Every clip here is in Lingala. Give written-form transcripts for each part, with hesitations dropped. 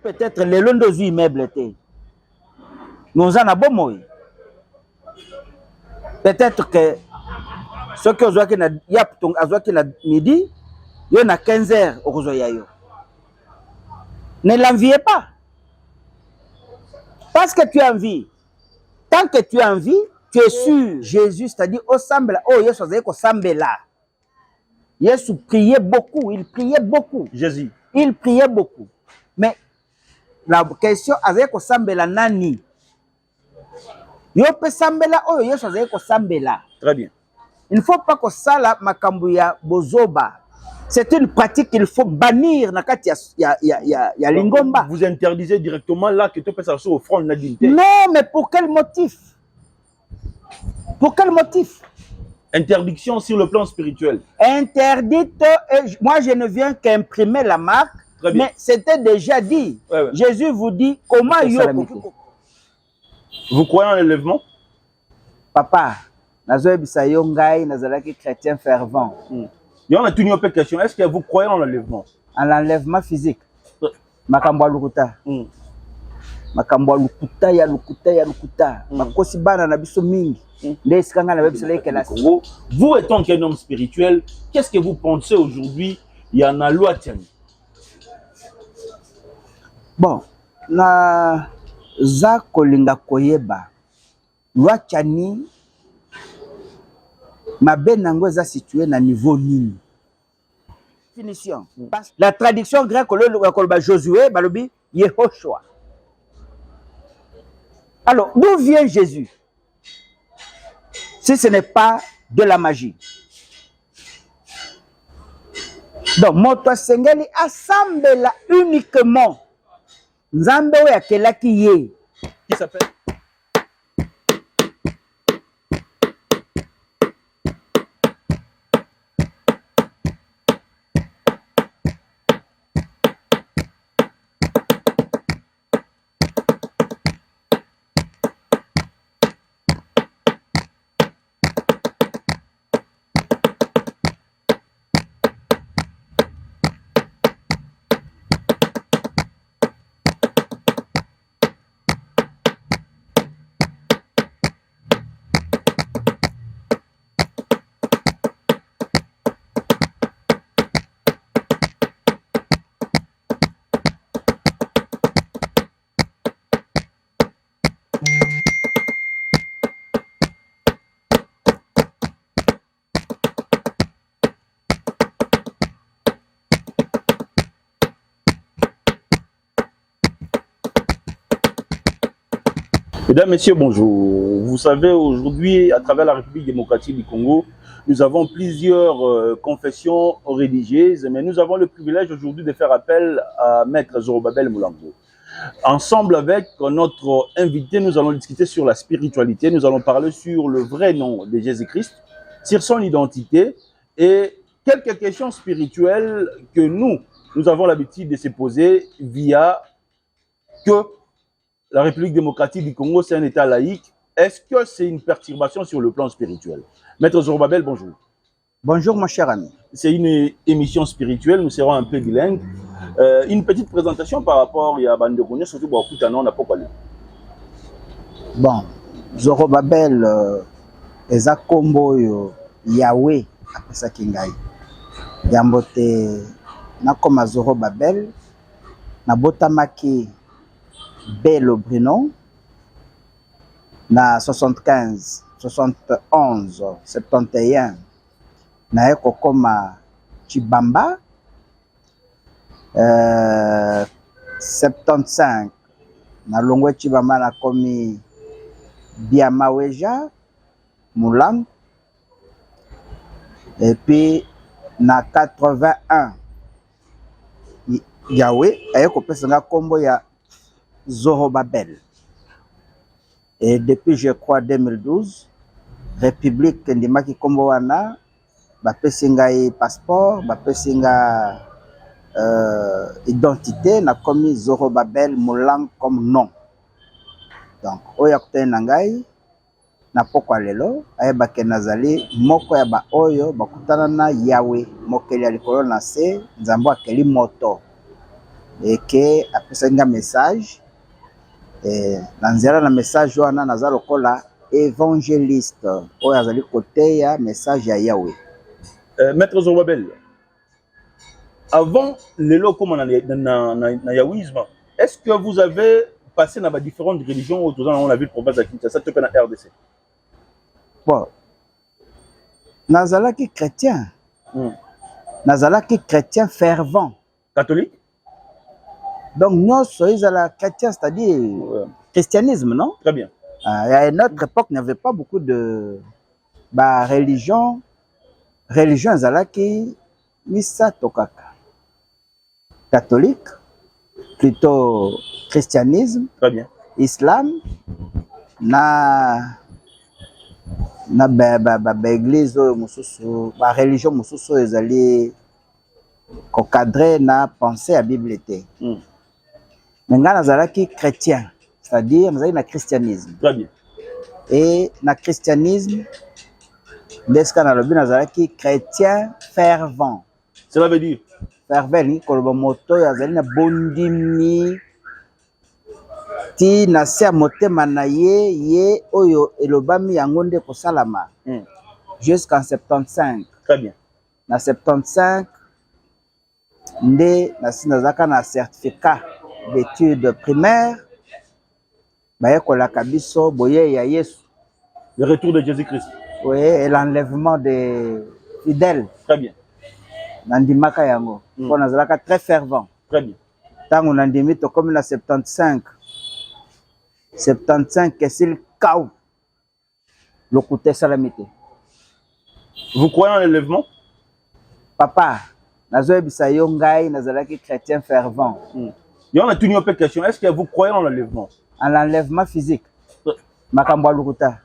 peut-être les longs de immeubles nous en avons bon peut-être que ceux qui ont midi il y en a 15 heures au Rosoyayo. Ne l'enviez pas. Parce que tu as envie. Tant que tu as envie, tu es sûr. Jésus, c'est-à-dire, au semble, oh, Yesu, là. Yesu priait beaucoup. Il priait beaucoup. Jésus. Il priait beaucoup. Mais la question, avec au semble là, nani. Yo pe semble là, oh, Yesu, avec au semble là. Très bien. Il ne faut pas que ça, là, makambuya bozoba. C'est une pratique qu'il faut bannir. Lingomba. Vous interdisez directement là que tu peux s'asseoir au front de la dignité. Non, mais pour quel motif? Pour quel motif? Interdiction sur le plan spirituel. Interdite. Moi, je ne viens qu'imprimer la marque. Mais c'était déjà dit. Ouais. Jésus vous dit comment vous croyez en l'enlèvement? Papa, nazalaki chrétien fervent. Il y a une autre question. Est-ce que vous croyez en l'enlèvement? En l'enlèvement physique. Makambo lukuta. Makambo lukuta ya lukuta. Makosi bana na biso mingi. Vous étant qu'un homme spirituel, qu'est-ce que vous pensez aujourd'hui? Il y en a loi Tiani. Bon, na za kolinga koyeba. Loi Tiani ma benango est situé na niveau nini. Finition. La traduction grecque le Josué balobi Yehoshua. Alors, d'où vient Jésus? Si ce n'est pas de la magie. Donc, moto sengeli assemble uniquement Nzambe oya kelaki ye. Qui s'appelle? Mesdames, Messieurs, bonjour. Vous savez, aujourd'hui, à travers la République démocratique du Congo, nous avons plusieurs confessions religieuses, mais nous avons le privilège aujourd'hui de faire appel à Maître Zorobabel Mulambo. Ensemble avec notre invité, nous allons discuter sur la spiritualité, nous allons parler sur le vrai nom de Jésus-Christ, sur son identité et quelques questions spirituelles que nous avons l'habitude de se poser via que la République démocratique du Congo, c'est un État laïque. Est-ce que c'est une perturbation sur le plan spirituel? Maître Zorobabel, bonjour. Bonjour, mon cher ami. C'est une émission spirituelle, nous serons un peu bilingues. Une petite présentation par rapport à Bandekounye, surtout pour Koutana, on n'a pas parlé. Bon, Zorobabel, Eza Kombo Yahweh, après ça Kingai. Yambote, Nakoma Zorobabel, Nabotamaki. Bel Brinon na 75, 71, 71 na eko koma Chibamba 75 na longwe Chibamba na komi Biamaweja Moulang et puis na 81 Yahweh ayeko pesanga kombo ya Zorobabel. Et depuis, je crois, 2012, République Ndimaki Komboana, Bapesinga passeport, Bapesinga identité, n'a commis Zorobabel Moulang comme nom. Donc, Oyakte Nangai, n'a pas lelo, Ayabake Nazali, Moko Yaba Oyo, Bakutana na Yahweh, Mokeli Alikolo Nase, Nzambo Akeli Moto. et que après ça un message et dans un message wana naza lokola évangéliste oyo azali côté ya message ya Yahweh. Maître Zorobabel, avant les locaux na yaouisme, est-ce que vous avez passé dans différentes religions autour dans la ville province de Kinshasa, tout na RDC? Bon, nazalaki chrétien. Nazalaki chrétien fervent. Catholique? Donc nous sommes chrétiens, c'est-à-dire christianisme, non? Très bien. À notre époque, il n'y avait pas beaucoup de religion. Religion zalaki misa tokaka. Catholique, plutôt christianisme. Très bien. Islam, na église mususu, religion mususu ezali encadré na pensée à Bible était. Mais nga nazalaki chrétien, c'est-à-dire nazali na christianisme. Très bien. Et na christianisme, deska na lobi nazalaki chrétien fervent. Cela veut dire fervent ni koloba moto yazali na bondimi ti na se motema na ye oyo elobami yango nde kosalama jusqu'en 75. Très bien. Na 75 nde nazaka na certificat d'études primaires bayekolaka biso boye ya Yesu. Le retour de Jésus-Christ. Oui, et l'enlèvement des fidèles. Très bien. Nandimaka yango. On nazalaka très fervent. Très bien. Tango nandimi to comme na 75. 75 kesil kaou. Lokute salamité. Vous croyez en l'enlèvement? Papa, nazo ebisa yo ngai nazalaki chrétien fervent. Et on a tenu une question. Est-ce que vous croyez en l'enlèvement? En l'enlèvement physique. Makambo lukuta.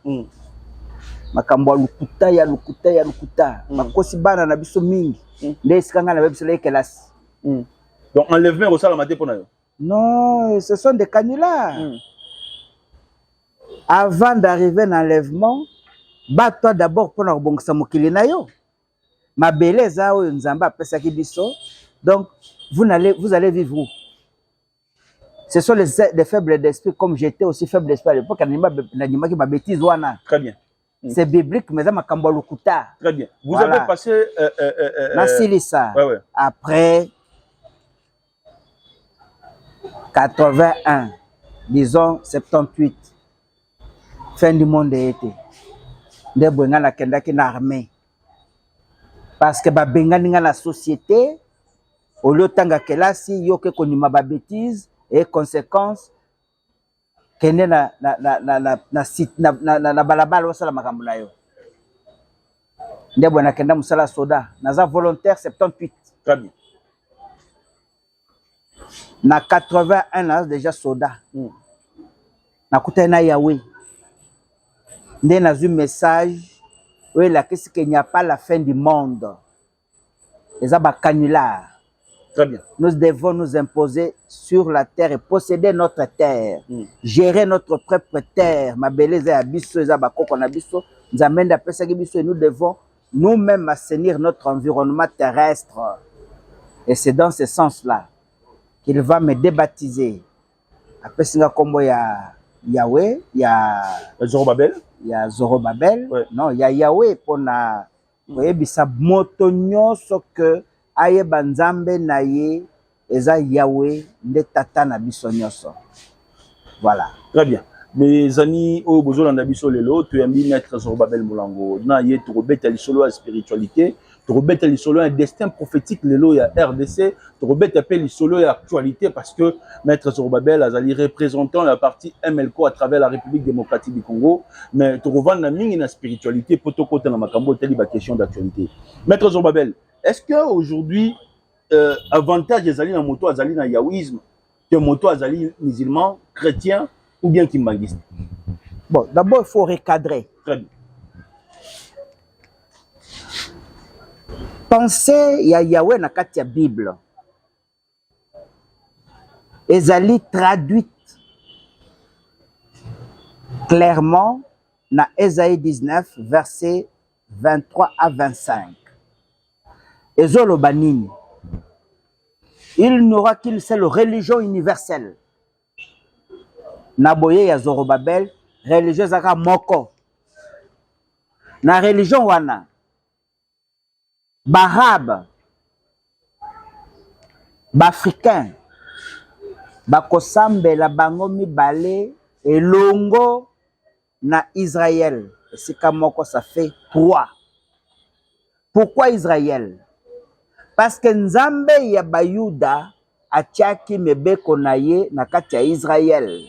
Makambo lukuta ya lukuta ya lukuta. Makosi bana na biso mingi. Nde sikanga na biso le kelasi. Donc enlèvement au salamate pour nous? Non, ce sont des canulars. Avant d'arriver à l'enlèvement, bat-toi d'abord pour n'abongsa mokili na yo. Ma beleza oyo nzamba pesaki biso. Donc vous allez vivre où? Ce sont les faibles d'esprit, comme j'étais aussi faible d'esprit à l'époque. N'anima qui ma bêtise wana. Très bien. C'est biblique, mais ça m'a cambo lukuta. Très bien. Vous avez passé Nasilisa. Après 81, disons 78, fin du monde était. De benga na kendaki na armée. Parce que ba benga ninga la société, au lieu tanga kelasi yoke konima ba bêtise et conséquences kende na balabala wasala makambo na yo. Nde bona kenda musala soda, naza volontaire 78. Très bien. Na 81 naza déjà soda. Na kuta na Yahweh. Nde nazu message oui la qu'est-ce qu'il n'y a pas la fin du monde. Les abacanulars. Très bien. Nous devons nous imposer sur la terre et posséder notre terre. Gérer notre propre terre. Ma beleza ya biso ezabakoko na biso. Nzamenda pesaki biso et nous devons nous-mêmes assainir notre environnement terrestre. Et c'est dans ce sens-là qu'il va me débaptiser. Après singa kombo ya Yahweh, ya Zorobabel. Il y a Zorobabel, ouais. Non, il y a Yahweh pour na bisa moto nyonso que aye banzambe na ye eza Yahweh nde tata na biso nyonso. Voilà. Très bien. Mes amis, au besoin d'un biso lelo, tu as mis maître Zorobabel Molango. Na ye tu rebête l'isolo à spiritualité, tu rebête l'isolo un destin prophétique lelo ya RDC, tu rebête appelle l'isolo ya actualité parce que maître Zorobabel azali représentant la partie MLCO à travers la République démocratique du Congo, mais tu revends na mingi na spiritualité pour te côté na makambo teli ba question d'actualité. Maître Zorobabel, est-ce que aujourd'hui avantage azali na moto azali na yaouisme, que moto azali musulman, chrétien ou bien kimbangiste? Bon, d'abord, il faut recadrer. Très bien. Pensez, il y a Yahweh na kati ya Bible. Ezali traduite clairement na Ésaïe 19, versets 23 à 25. Ezolo banini. Il n'y aura qu'une seule religion universelle. Naboye ya Zorobabel, religion zaka moko. Na religion wana, Bahab, Bafricain, bakosambela bango mibale elongo na Israël. Sika moko ça fait 3. Pourquoi Israël? Parce que Nzambe ya Bayuda atiaki mebeko na ye na kati ya Israël.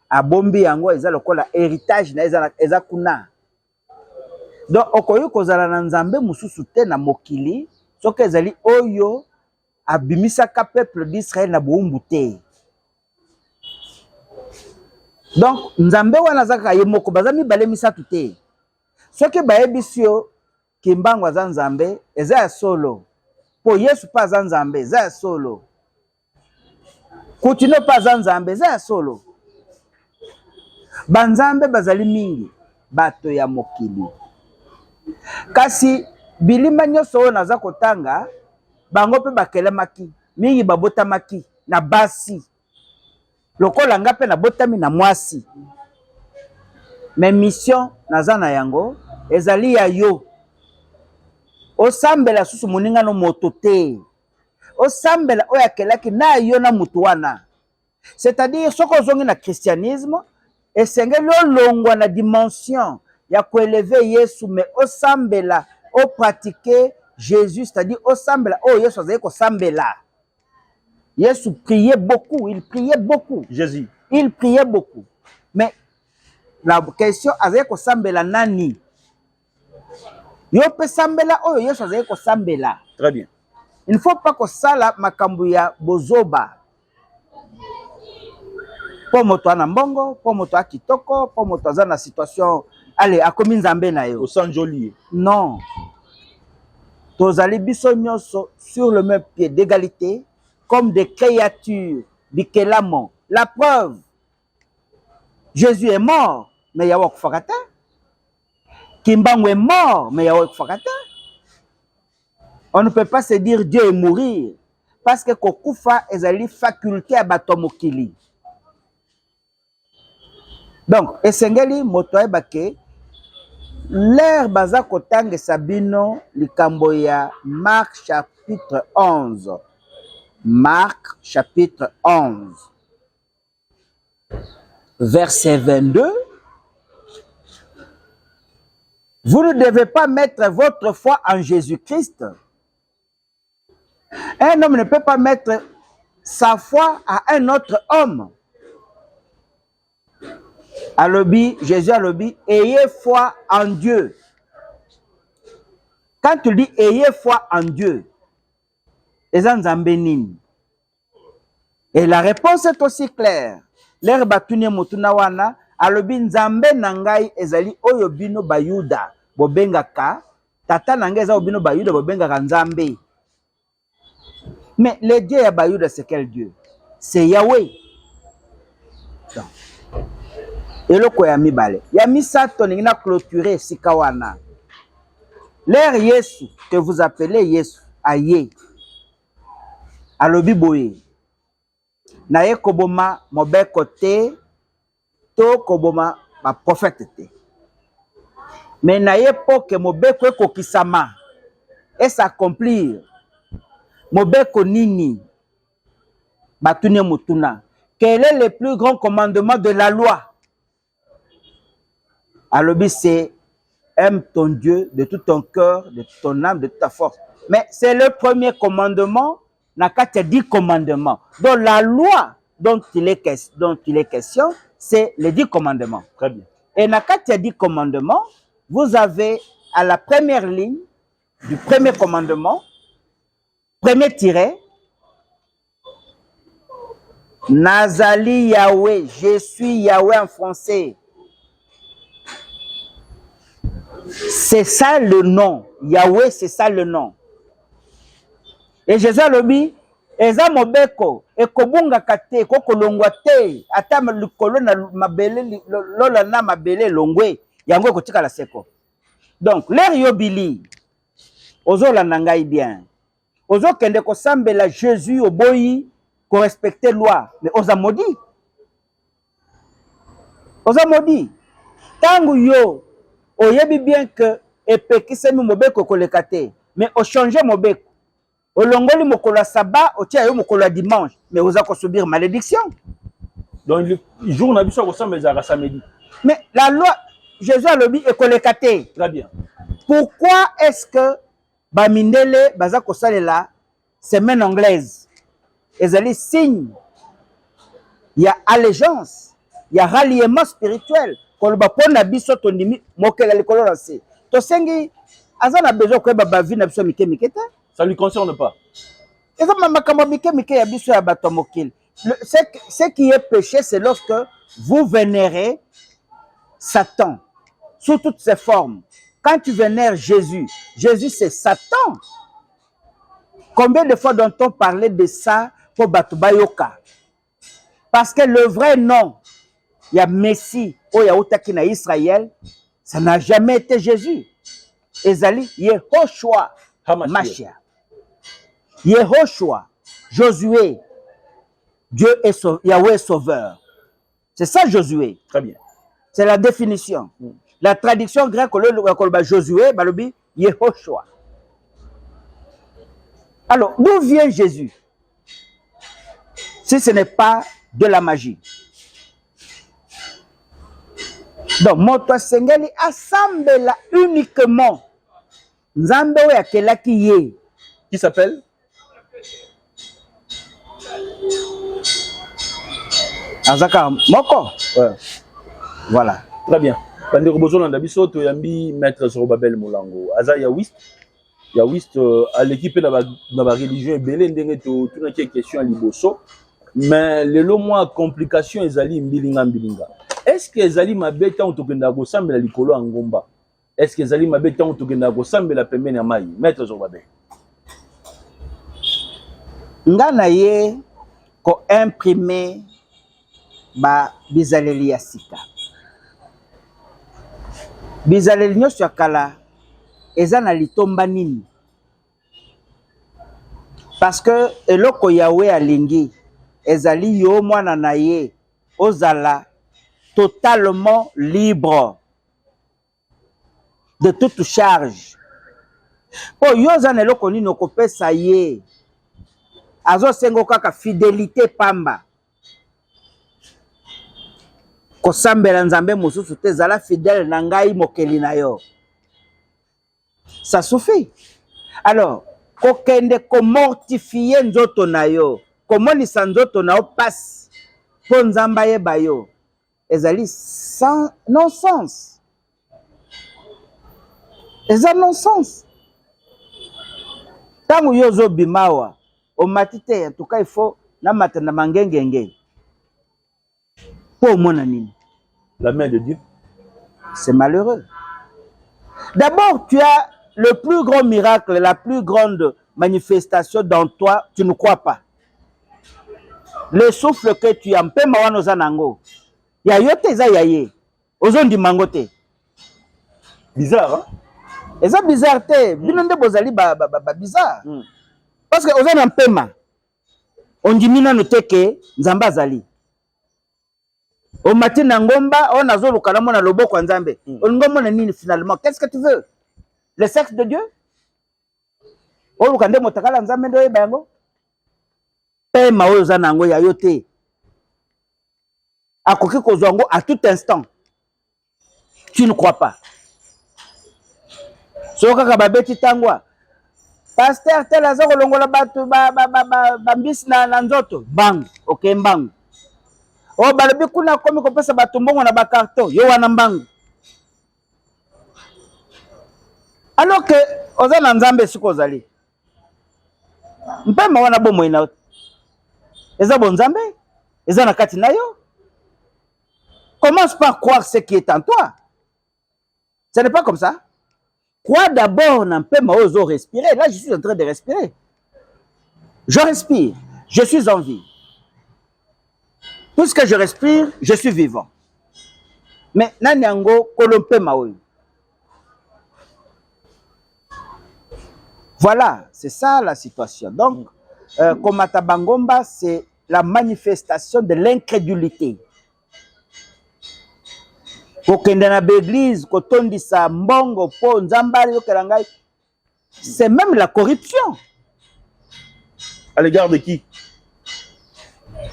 Abombi yango eza lokola héritage na eza kuna. Donc okoyo kozala na Nzambe mususu te na mokili soki ezali oyo abimisaka peuple d'Israël na boumbu te. Donc Nzambe wana zaka ye moko baza mibale misatu te. Soki bayebisi yo kimbango aza Nzambe eza ya solo. Po Yesu pa aza Nzambe eza ya solo. Kutino pa aza Nzambe eza ya solo. Banzambe bazali mingi bato ya mokili. Kasi bilima nyonso oyo naza kotanga bango pe bakelemaki mingi babotamaki na basi. Lokola nga pe nabotami na mwasi. Mais mission naza na yango ezali ya yo. Osambela susu moninga no moto te. Osambela oyo akelaki na yo na mutu wana. C'est-à-dire soko ozongi na christianisme esengeli olongwa na dimension ya koeleve Yesu, mais osambela o pratiquer Jésus, c'est-à-dire osambela o Yesu azali kosambela. Yesu priait beaucoup, il priait beaucoup. Jésus. Il priait beaucoup. Mais la question azali kosambela nani? Yo pe sambela oyo Yesu azali kosambela. Très bien. Il ne faut pas que sala makambu ya bozoba. Po moto ana mbongo, po moto akitoko, po moto aza na situation allez akomi Nzambe na yo. Au sang joli. Non. Tozali biso nyonso sur le même pied d'égalité comme des créatures bikelamo. La preuve, Jésus est mort, mais yawa kufakata. Kimbangu est mort, mais yawa kufakata. On ne peut pas se dire Dieu est mourir parce que kokufa ezali faculté à batomokili. Donc, esengeli moto ebake l'air baza kotange sabino likambo ya Marc chapitre 11. Marc chapitre 11. Verset 22. Vous ne devez pas mettre votre foi en Jésus-Christ. Un homme ne peut pas mettre sa foi à un autre homme. Jésus a dit, ayez foi en Dieu. Quand tu dis ayez foi en Dieu, et la réponse est aussi claire. L'air batuni motunawana, alobi nzambe nangai ezali oyo bino bayuda bobengaka, tata nangai ezali bino bayuda bobengaka nzambe. Mais le Dieu ya bayuda c'est quel Dieu? C'est Yahweh. Eloko ya mibale. Ya misato ningina clôturer sikawana. L'air Yesu que vous appelez Yesu, aye. Alobi boye. Na ye koboma mobeko te, to koboma ba prophète te. Mais na ye poke mobeko ekokisama et s'accomplir. Mobeko nini? Batune mutuna. Quel est le plus grand commandement de la loi? Alobi c'est aime ton Dieu de tout ton cœur, de toute ton âme, de toute ta force. Mais c'est le premier commandement, n'a qu'à te 10 commandements. Donc la loi dont il est question, c'est les 10 commandements. Très bien. Et n'a qu'à te 10 commandements, vous avez à la première ligne du premier commandement, premier tiret, Nazali Yahweh, je suis Yahweh en français. C'est ça le nom. Yahweh, c'est ça le nom. Et Jésus a dit, Eza mobeko, ekobunga kate, kokolongwa te, ata likolo na mabele, lola na mabele longwe, yango kotika la seko. Donc, l'air yobili, ozola nangai bien. ozo kende ko sambela Jésus au boyi ko respecter loi mais oza maudit. Oza maudit. Tangu yo oyebi bien que epekisemi mobeko koleka te mais o changer mobeko. Olongoli mokolo sabbat otia yo mokolo dimanche mais oza ko subir malédiction. Donc le jour na biso ko sambela samedi. Mais la loi Jésus a lobi ekoleka te. Très bien. Pourquoi est-ce que bamindele baza ko salela semaine anglaise ezali signe il y a allégeance, il y a ralliement spirituel koloba pona biso tondimi mokela likolo na se to sengi azana besoin ko ba vie na biso mike mike te. Ça lui concerne pas. Eza makambo mike mike ya biso ya bato mokili. Ce qui est péché c'est lorsque vous vénérez Satan sous toutes ses formes. Quand tu vénères Jésus, Jésus c'est Satan. Combien de fois doit-on parler de ça pour Batubayoka? Parce que le vrai nom, il y a Messie, ou il y a Outakina Israël, ça n'a jamais été Jésus. Ezali, Yehoshua, Mashiach. Yehoshua, Josué, Dieu est Yahweh sauveur. C'est ça Josué. Très bien. C'est la définition. La traduction grecque, Josué, Balobi, Yehoshua. Alors, d'où vient Jésus? Si ce n'est pas de la magie. Donc, Moto Sengeli assemble uniquement Nzambe ya kelaki ye. Qui s'appelle? Azaka Moko. Ouais. Voilà. Très bien. Bande Robozo Landabiso, Toyambi, Maître Zorobabel Moulango. Aza Yawist. Yawist à l'équipe de la religion belé ndenge to tuna ki question liboso mais lelo moi complication ezali mbilinga. Est-ce que ezali mabeta on tokenda ko sambela likolo ngomba? Est-ce que ezali mabeta on tokenda ko sambela pembeni ya mai? Maître Zorobabel. Ngana ye ko imprimer ba bizaleli ya sika. Bizaleli nyonso ya kala eza na litomba nini? Parce que eloko Yahweh alingi ezali yo mwana na ye ozala totalement libre de toute charge. Po yo zana eloko nini okopesa ye azo sengo kaka fidélité pamba kosambela nzambe mosusu te zala fidèle na ngai mokeli na yo. Ça suffit. Alors, kokende ko mortifier nzoto na yo, komonisa nzoto na yo passe po nzamba yeba yo, ezali sans non-sens. Eza non-sens. Tangu yo zo bimawa, o matite en tout cas il faut na matana mangengenge. Po mona nini? La main de Dieu. C'est malheureux. D'abord, tu as le plus grand miracle, la plus grande manifestation dans toi, tu ne crois pas. Le souffle que tu as, mpe mawano zanango. Ya yote za yaye. Ozondi mangote. Bizarre, hein? Eza bizarre te. Binonde bozali bizarre. Parce que ozana mpema. Ondimina noteke nzamba zali. O matin ngomba, on a zolo kana mona loboko kwa nzambe. Ngomba na nini finalement? Qu'est-ce que tu veux? Le sexe de Dieu? O lukande motakala nzambe ndo yeba yango? Pema oyo zanango ya yote. Akoki kozwango à tout instant. Tu ne crois pas. Soka ka babeti tangwa. Pasteur tel azako longola batu bambisi na nzoto. Bang, OK mbang. O balobi kuna komi kopesa batu mbongo na bakarton, yo wana mbangu. Alors que ozana nzambe siko zali. Mpema wana bomo ina. Eza bon nzambe? Eza na kati na yo? Commence par croire ce qui est en toi. Ce n'est pas comme ça. Crois d'abord na mpema ozo respirer. Là, je suis en train de respirer. Je respire. Je suis en vie. Puisque je respire, je suis vivant. Mais nanyango kolompe maoyo. Voilà, c'est ça la situation. Donc, Komata Bangomba, c'est la manifestation de l'incrédulité. C'est même la corruption. À l'égard de qui?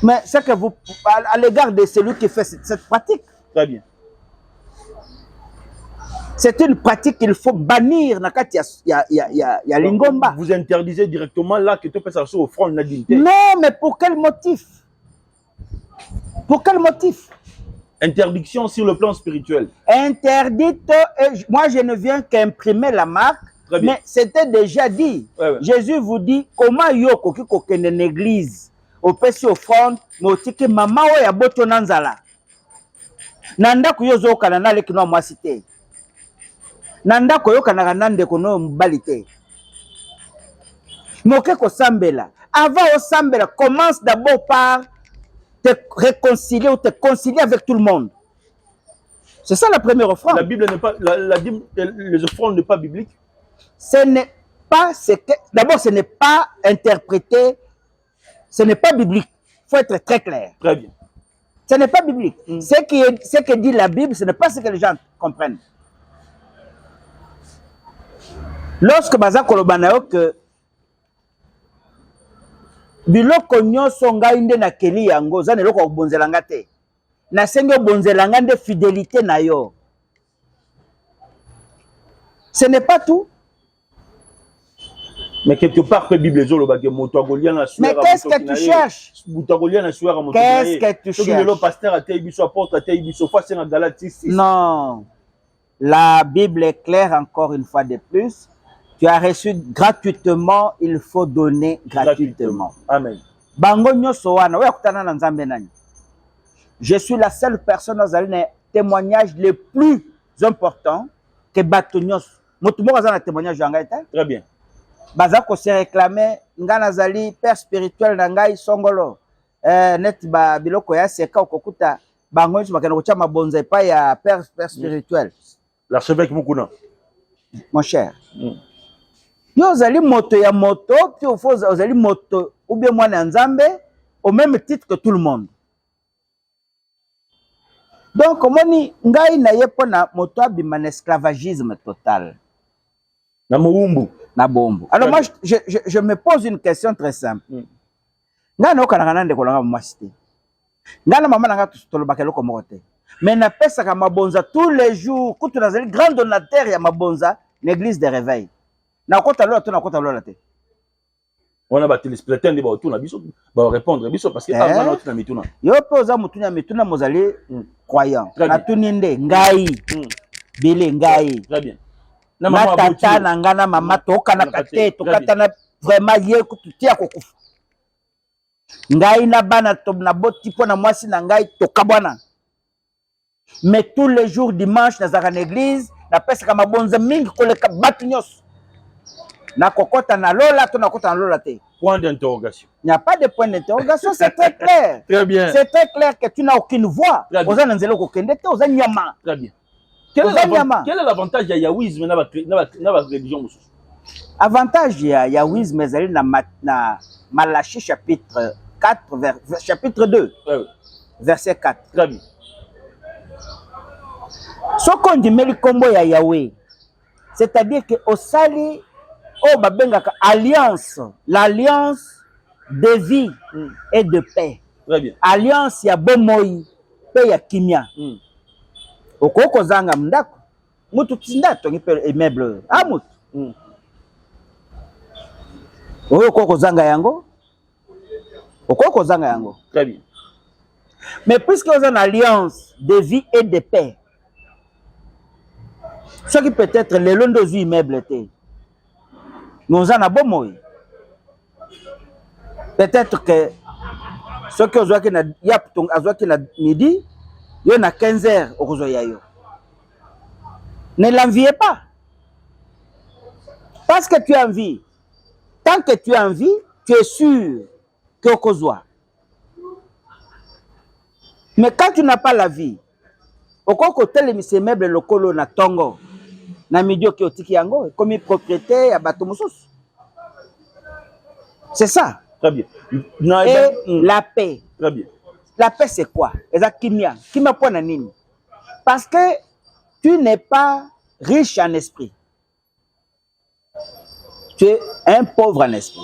Mais c'est que vous, à l'égard de celui qui fait cette pratique. Très bien. C'est une pratique qu'il faut bannir. Il y a Lingomba. Vous interdisez directement là que tu peux s'asseoir au front de la dignité. Non, mais pour quel motif? Pour quel motif? Interdiction sur le plan spirituel. Interdite. Moi, je ne viens qu'imprimer la marque. Mais c'était déjà dit. Ouais. Jésus vous dit comment yoko ki kokende une église au pesi offrande motiki mama oya boto nanzala. Nanda kuyozo kana le kino mwasite. Nanda koyoka na nande kono mbalite. Moke ko sambela. Avant au sambela, commence d'abord par te réconcilier ou te concilier avec tout le monde. C'est ça la première offrande. La Bible n'est pas les offrandes n'est pas biblique. Ce n'est pas ce que d'abord ce n'est pas interprété, ce n'est pas biblique. Il faut être très clair. Très bien. Ce n'est pas biblique. Ce que dit la Bible, ce n'est pas ce que les gens comprennent. Lorsque baza kolobana que biloko nyonso ngai nde na keli yango za neloko obonzelanga te. Na sengo bonzelanga nde fidélité na yo. Ce n'est pas tout. Mais quelque part, que Bible est là. Mais qu'est-ce que tu cherches? Qu'est-ce que tu cherches? Non. La Bible est claire encore une fois de plus. Tu as reçu gratuitement, il faut donner gratuitement. Amen. Je suis la seule personne dans le témoignage le plus important que Batonios. Témoignage. Très bien. Bazako se réclamer ngana zali père spirituel na ngai songolo net ba biloko ya seka okokuta bango nso bakana kocha mabonza pa ya père spirituel l'archevêque Mukuna mon cher yo zali moto ya moto puis au fond zali moto ou bien mwana nzambe au même titre que tout le monde. Donc omoni ngai na yepo na moto abima na esclavagisme total na mobumbu. Alors moi, je me pose une question très simple. Nga no kana kanande kolanga mwasite. Nga na mama nanga tolobaka loko mokote. Mais na pesa ka mabonza tous les jours, kutu nazali grand donateur ya mabonza l'église de réveil. Na kota lola to na kota lola te. On a ba téléspectateurs ndi ba otuna biso ba répondre biso parce que avant notre na mituna. Yo poza mutunya mituna mozali croyant. Na tuninde ngai. Bile ngai. Très bien. Na tata na ngana mama toka na kate tokata na vraiment ye kututia kokufa ngai na bana to na boti pona mwasi na ngai tokabwana mais tous les jours dimanche na zaka na église na pesa kama bonza mingi koleka batu nyos na kokota na lola to na kota na lola te. Point d'interrogation. Il n'y a pas de point d'interrogation, c'est très clair. Très bien. C'est très clair que tu n'as aucune voix. Oza nzelo kokende te oza nyama. Très bien. Quel est l'avantage de yaouisme dans la religion? Avantage de yaouisme est na Malachie chapitre 4, chapitre 2, verset 4. Très bien. Ce qu'on dit, mais le combo ya Yahweh, c'est-à-dire que au sali, au babengaka alliance, l'alliance de vie et de paix. Très bien. Alliance ya bomoi, paix ya kimia. Okoko zanga mndako mutu tindato ngipe meuble amutu okoko zanga yango très bien. Mais puisque vous avez une alliance de vie et de paix, ce qui peut être le long de immeuble nous en avons bon peut-être que ce que vous avez na midi il y a 15 heures au Yayo. Ne l'enviez pas. Parce que tu as envie. Tant que tu as envie, tu es sûr que au Kozoa. Mais quand tu n'as pas la vie, au côté de meubles locaux na Tongo, na midio ki otiki yango, comme propriété ya bato mosusu. C'est ça. Très bien. Et la paix. Très bien. La paix, c'est quoi? Kimia. Kimia pour nanini. Parce que tu n'es pas riche en esprit. Tu es un pauvre en esprit.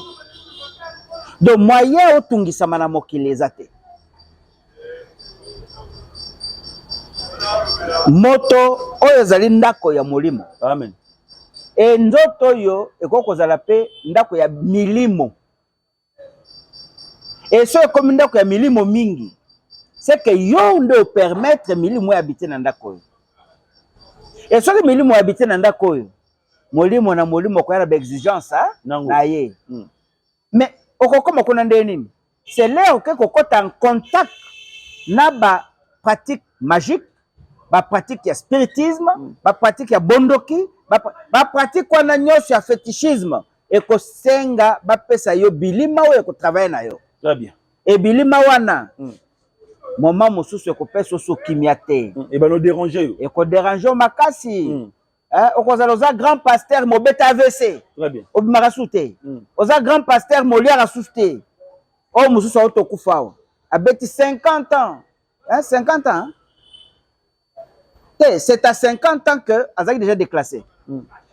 Donc, moyen au tungisa manamoki les athées. Moto oyo ezali ndako ya molimo. Amen. Et nzoto oyo ekokozala pe ndako ya milimo. Et ce comme ndako ya milimo mingi, c'est que yo nde permettre milimo habiter na ndako oyo. Et ce que milimo habiter na ndako oyo, molimo na molimo ko ya ba exigence na ye. Mais okokoma kuna nde nini? C'est là que kokota en contact na ba pratique magique, ba pratique ya spiritisme, ba pratique ya bondoki, ba pratique wana nyonso ya fétichisme et ko senga ba pesa yo bilima oyo ko travailler na yo. Très bien. Et bilima wana moment mosusu ko pesa so kimia te. Et ben no déranger yo. Et ko déranger makasi. Okozaloza grand pasteur mobeta AVC. Très bien. Obimaka souté. Oza grand pasteur moliara souté. Oh mosusu auto kufa. Abeti 50 ans. 50 ans. C'est à 50 ans que Azaki déjà déclassé.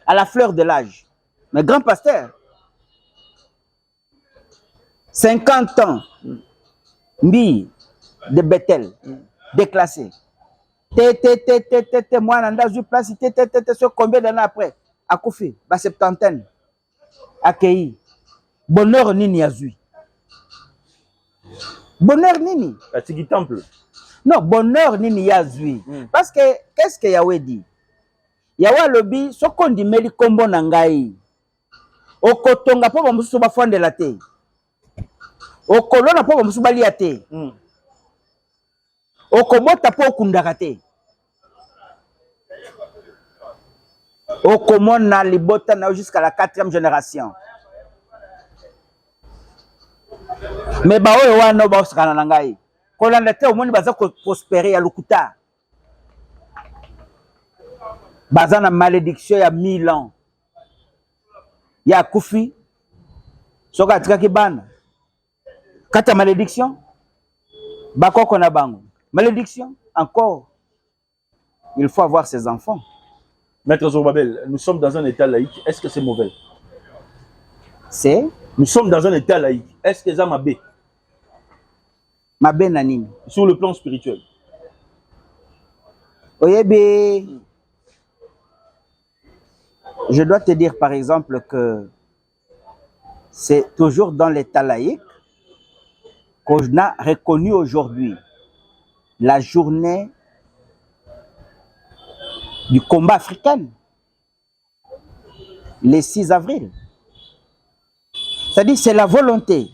À la fleur de l'âge. Mais grand pasteur. 50 ans. Mbi de Bethel. Déclassé. Moi, dans une place, combien d'années après? À Koufi, à septantaine. Accueilli. Bonheur nini azui. Bonheur nini? À Tiki Temple. Non, bonheur nini yazui. Parce que, qu'est-ce que Yahweh dit? Yahweh lobi, so kondi meli kombo nangai. Okotonga po bamusu ba fonde la te. Okolona po bamusu bali ya te. Okobota po okundaka te. Okomona libota na jusqu'à la 4e génération. Mais ba oyo wana ba osakana na ngai. Kolanda te omoni baza ko prospérer ya lukuta. Baza na malédiction ya 1000 ans. Ya kufi. Soka atikaki bana. Kata malédiction. Bakoko na bango. Malédiction, encore. Il faut avoir ses enfants. Maître Zorobabel, nous sommes dans un état laïque. Est-ce que c'est mauvais? C'est? Nous sommes dans un état laïque. Est-ce que ça m'a bé? Mabé nanini. Sur le plan spirituel. Oyebe. Je dois te dire par exemple que c'est toujours dans l'état laïque qu'on a reconnu aujourd'hui la journée du combat africain, le 6 avril. C'est-à-dire c'est la volonté.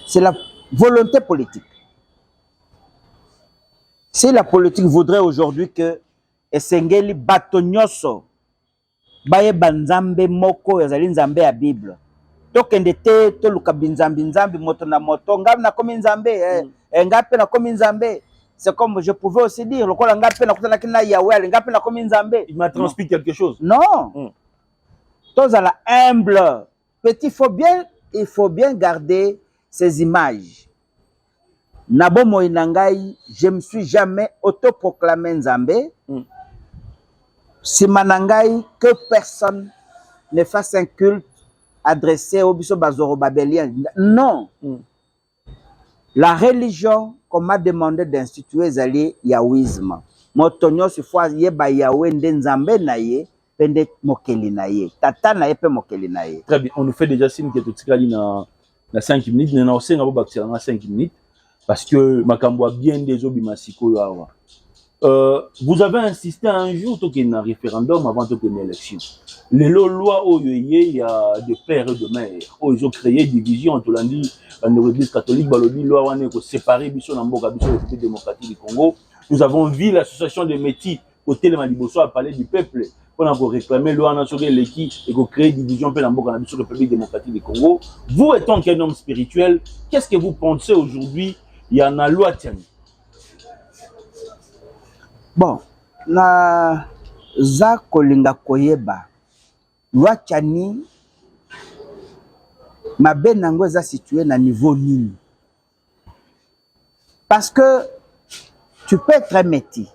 C'est la volonté politique. Si la politique voudrait aujourd'hui que Esengeli Batonyoso baye banzambe moko yazali nzambe ya Bible. Tokende te to luka binzambi nzambi moto na moto ngam na komi nzambe ngape na komi nzambe. C'est comme je pouvais aussi dire le kola ngape na kutana kina Yahweh ngape na komi nzambe. Il m'a transmis quelque chose. Non. Tous à la humble. Petit, il faut bien garder ces images. Nabo Moinangai, je me suis jamais autoproclamé nzambe. Simanangai, que personne ne fasse un culte adressé au biso bazorobabélien. Non. La religion qu'on m'a demandé d'instituer zali yaouisme. Motonyo si fois yeba Yahweh nzambe na ye pende mokeli na ye. Tata na ye pe mokeli na ye. Très bien, on nous fait déjà signe que tu tikali na 5 minutes, na aussi ngabo bakira na 5 minutes parce que makambo bien des obi masiko yawa. Vous avez insisté un jour qu'il y a un référendum avant qu'il y ait une élection. Les lois où il y a des pères et de mères, où ils ont créé division entre l'Église catholique, la loi où ils ont séparé la République démocratique du Congo. Nous avons vu l'association des métis au Télémaliboso a parlé du peuple pour réclamer la loi nationale et pour créer division dans la République démocratique du Congo. Vous étant qu'un homme spirituel, qu'est-ce que vous pensez aujourd'hui? Il y a une loi Tiani. Bon, na za kolinga koyeba loi Tiani mabe nango eza situé na niveau nini? Parce que tu peux être un métis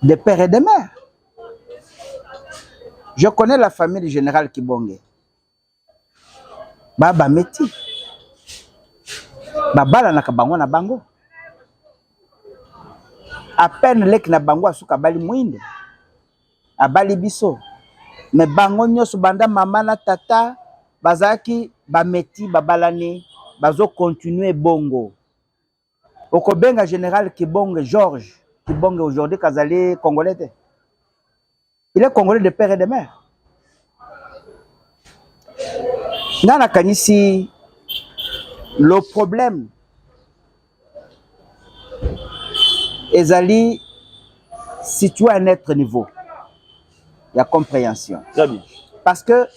de père et de mère. Je connais la famille du général Kibonge. Baba métis. Babala na kabango na bango. À peine lek na bango asuka bali mwinde. Abali biso. Mais bango nyoso banda mama na tata bazaki ba meti babalani bazo continuer bongo. Okobenga général Kibonge Georges Kibonge aujourd'hui kazali congolais. Il est congolais de père et de mère. Nana kanisi le problème ezali situé à un autre niveau. Il y a compréhension. Très bien. Parce que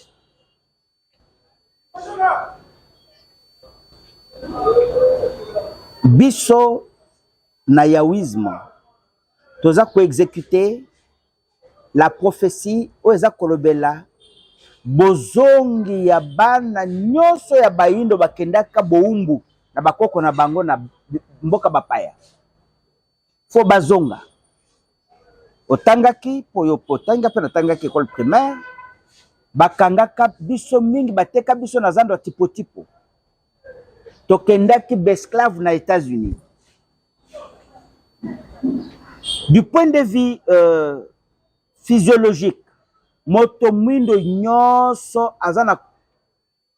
biso na yaouisme toza ko exécuter la prophétie o eza kolobela bozongi ya bana nyonso ya bayindo bakendaka boumbu na bakoko na bango na mboka bapaya. Fo bazonga. Otangaki poyo potanga pe natangaki école primaire bakangaka biso mingi bateka biso na zando tipo tipo. Tokendaki besclave na États-Unis. Du point de vue physiologique, moto mwindo nyonso azana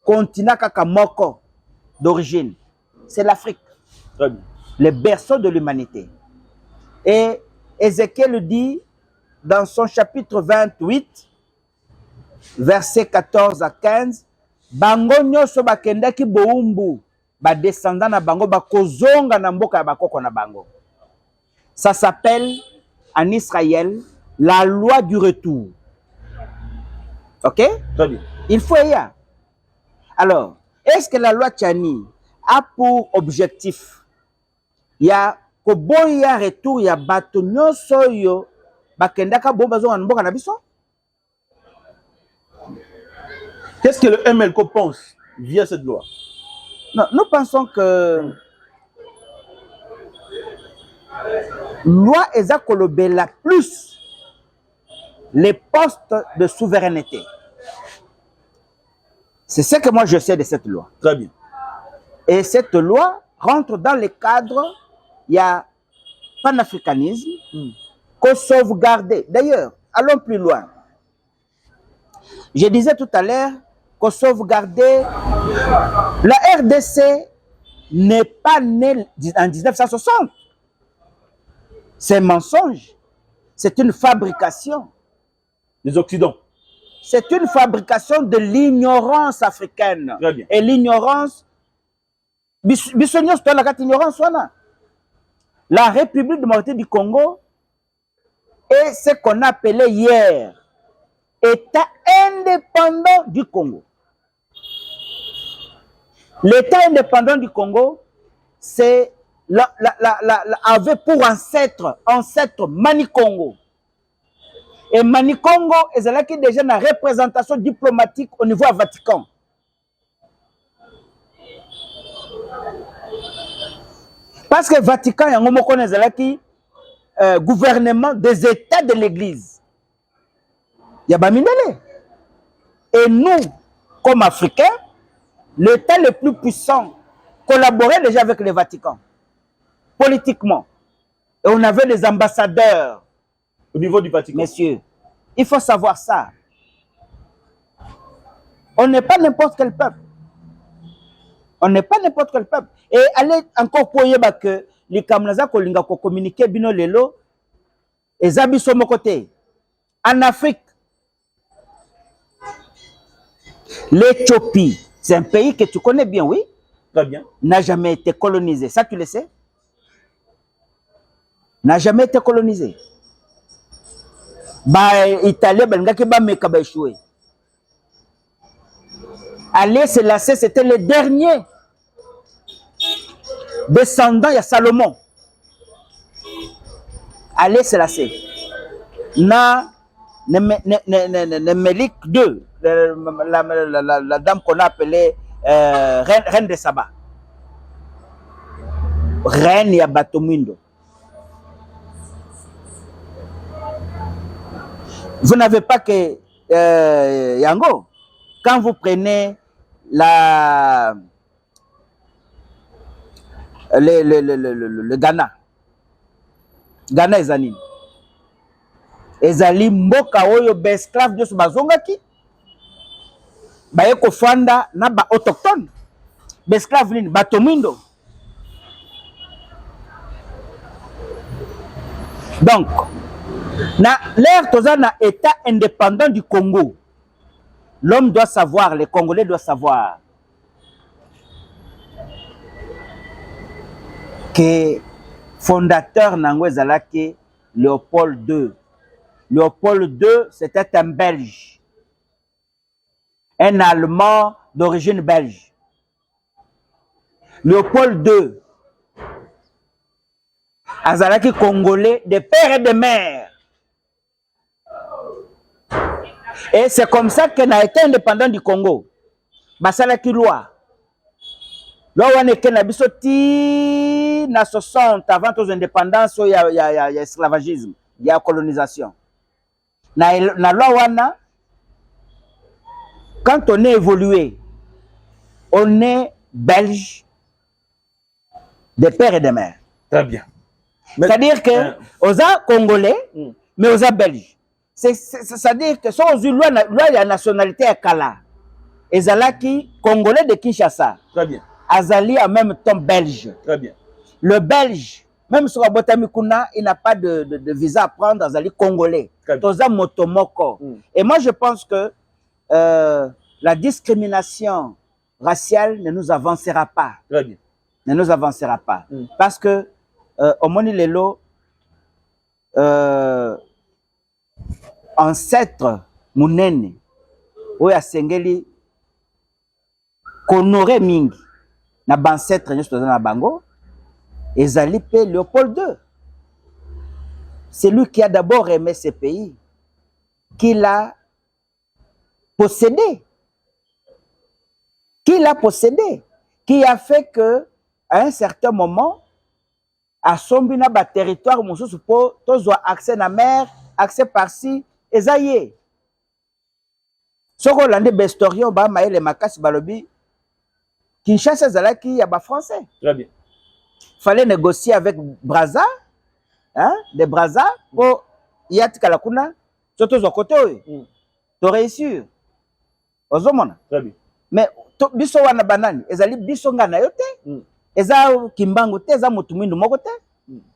continent kaka moko d'origine, c'est l'Afrique. Le berceau de l'humanité. Et Ézéchiel dit dans son chapitre 28, versets 14 à 15, bango nyonso bakendaki boumbu ba descendant na bango bakozonga na mboka ya bakoko na bango. Ça s'appelle en Israël la loi du retour. Ok? Très bien. Il faut y aller. Alors, est-ce que la loi Tchani a pour objectif ya ko boya retour ya bato nyonso yo bakendaka bo bazonga na mboka na biso? Qu'est-ce que le MLCO pense via cette loi? Non, nous pensons que loi eza kolobela plus les postes de souveraineté. C'est ce que moi je sais de cette loi. Très bien. Et cette loi rentre dans le cadre, il y a panafricanisme, qu'on sauvegarder. D'ailleurs, allons plus loin. Je disais tout à l'heure qu'on sauvegardait. La RDC n'est pas née en 1960. C'est un mensonge. C'est une fabrication. Les Occidents. C'est une fabrication de l'ignorance africaine. Très bien. Et l'ignorance, la République démocratique du Congo est ce qu'on appelait hier État indépendant du Congo. L'État indépendant du Congo, c'est avait pour ancêtre Mani-Congo. Et Mani-Congo est là qui déjà une représentation diplomatique au niveau du Vatican. Parce que le Vatican est un gouvernement des États de l'Église. Il y a Bamindele. Et nous, comme Africains, l'État le plus puissant collaborait déjà avec le Vatican, politiquement. Et on avait des ambassadeurs. Au niveau du Vatican. Messieurs, il faut savoir ça. On n'est pas n'importe quel peuple. On n'est pas n'importe quel peuple. Et allez encore pour y que les Kamnaza Kolinga ko communiquer bino lelo et Zabiso mon côté. En Afrique, l'Éthiopie, c'est un pays que tu connais bien, oui? Très bien. N'a jamais été colonisé. Ça, tu le sais? N'a jamais été colonisé. Bah, Italien, bah, échoué. Allez, c'était le dernier descendant, il y a Salomon. Allez, c'est na Nemelik II, la dame qu'on a appelée reine de Saba. Reine ya Batomindo. Vous n'avez pas que Yango. Quand vous prenez le Ghana, Ghana ezali. Ezali mboka oyo ba esclave de bazongaki. Baye kofanda na ba autochtone. Ba esclave nini Batomindo. Donc, na l'ère toza na état indépendant du Congo. L'homme doit savoir, les Congolais doivent savoir que fondateur nango ezalaki Léopold II. Léopold II, c'était un Belge, un Allemand d'origine belge. Léopold II, azalaki Congolais de père et de mère. Et c'est comme ça qu'on a été indépendant du Congo. Basalaki loi. Loi on est na biso ti na 60 avant aux indépendances, il y a esclavagisme, il y a colonisation. Na loi wana, quand on est évolué, on est belge de père et de mère. Très bien. C'est-à-dire que aux Congolais, mais aux Belges. C'est-à-dire que si on a la nationalité à Kala, ezalaki Congolais de Kinshasa. Très bien. Azali en même temps belge. Très bien. Le belge, même sur Abotamikuna, il n'a pas de visa à prendre, Azali Congolais. Toza motomoko. Et moi je pense que la discrimination raciale ne nous avancera pas. Très bien. Ne nous avancera pas. Parce que au Moni Lelo, ancêtre munene oyo asengeli konoré mingi na bancetre nyonso toza na bango ezali pe Léopold II. C'est lui qui a d'abord aimé ce pays, qui l'a possédé, qui a fait que à un certain moment à Sombina ba territoire mosusu po tozwa accès na mer, accès par-ci ezaye. Soko lande bestorion ba maele makasi balobi Kinshasa zalaki ya ba français. Très bien. Fallait négocier avec Brazza, hein, de Brazza pour yatika la kuna surtout zo côté oyo. To réussir. Ozomona. Très bien. Mais biso wana banani ezali biso ngana yote. Eza Kimbangu te, eza Mutumindu moko te.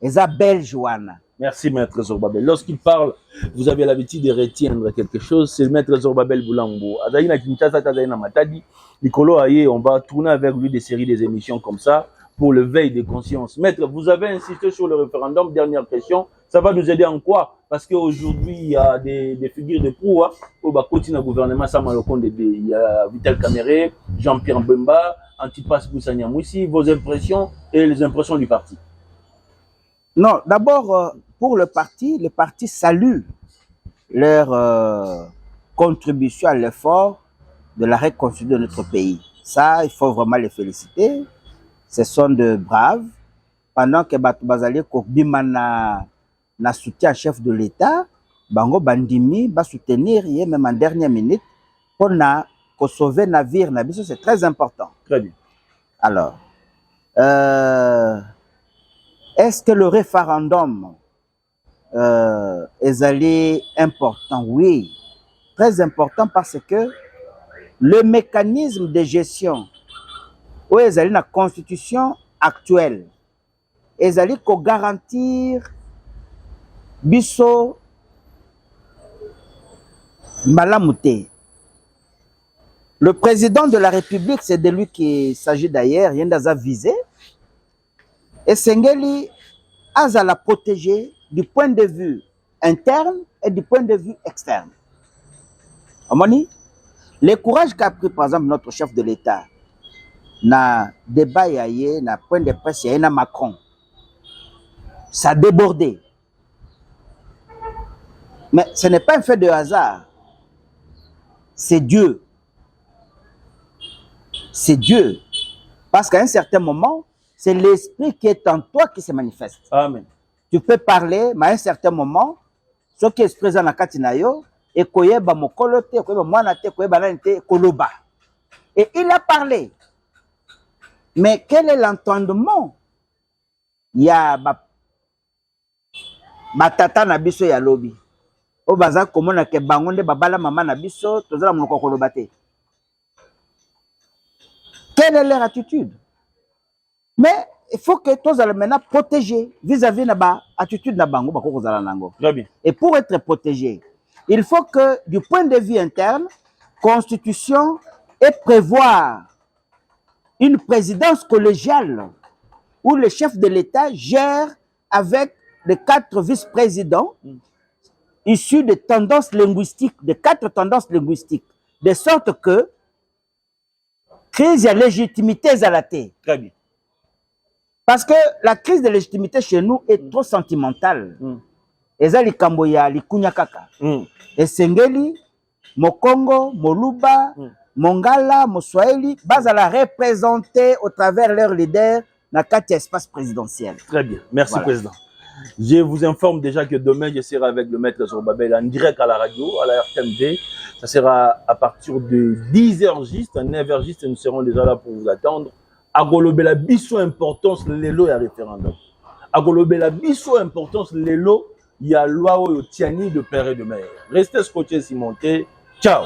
Eza belge wana. Merci, Maître Zorbabel. Lorsqu'il parle, vous avez l'habitude de retiendre quelque chose, c'est Maître Zorbabel Boulambo. Azaïna Kinshasa, Azaïna Matadi, Nicolo Aye, on va tourner avec lui des séries, des émissions comme ça pour le veille de conscience. Maître, vous avez insisté sur le référendum. Dernière question, ça va nous aider en quoi? Parce qu'aujourd'hui, il y a des figures de proue au côté du gouvernement, il y a Vital Kamere, Jean-Pierre Mbemba, Antipas Boussania Moussi. Vos impressions et les impressions du parti? Non, d'abord, pour le parti salue leur contribution à l'effort de la reconstruction de notre pays. Ça, il faut vraiment les féliciter. Ce sont de braves. Pendant que Batou Bazali Kokbima na soutien chef de l'État, Bango Bandimi va soutenir, même en dernière minute, pour sauver navire. C'est très important. Très bien. Alors, est-ce que le référendum est allé important? Oui, très important parce que le mécanisme de gestion où est allé la constitution actuelle est allé garantir biso malamouté. Le président de la République, c'est de lui qu'il s'agit d'ailleurs, il y a un visé. Et Sengeli a à la protéger du point de vue interne et du point de vue externe. Amoni, le courage qu'a pris par exemple notre chef de l'État, na débat yaye, na point de presse yaye na Macron, ça a débordé. Mais ce n'est pas un fait de hasard. C'est Dieu. C'est Dieu. Parce qu'à un certain moment, c'est l'esprit qui est en toi qui se manifeste. Amen. Tu peux parler, mais à un certain moment, ce qui est présent dans la katinayo, et koyeba mokolote, koyeba moanate, koyeba nanite, koloba. Et il a parlé. Mais quel est l'entendement? Il y a batata na biso ya lobi. O baza komona ke bangonde babala mama na biso, tozala monoko koloba te. Quelle est leur attitude? Mais il faut que tous allons maintenant protéger vis-à-vis de l'attitude de bango. Très bien. Et pour être protégé, il faut que du point de vue interne, constitution et prévoir une présidence collégiale où le chef de l'État gère avec les 4 vice-présidents issus de tendances linguistiques, de 4 tendances linguistiques, de sorte que crise de légitimité à la terre. Très bien. Parce que la crise de légitimité chez nous est trop sentimentale. Ezali kamboya likunya kaka. Esengeli, Mokongo, Moluba, Mongala, Moswahili, bazala représenter au travers leurs leaders dans 4 espaces présidentiels. Très bien. Merci, voilà. Président. Je vous informe déjà que demain, je serai avec le maître Zorbabel en direct à la radio, à la RTMV. Ça sera à partir de 10h juste, à 9h juste, et nous serons déjà là pour vous attendre. Agolobela biso importance lelo ya référendum. Agolobela biso importance lelo ya loi oyo tiani de père et de mère. Restez scotchés Simonté. Ciao.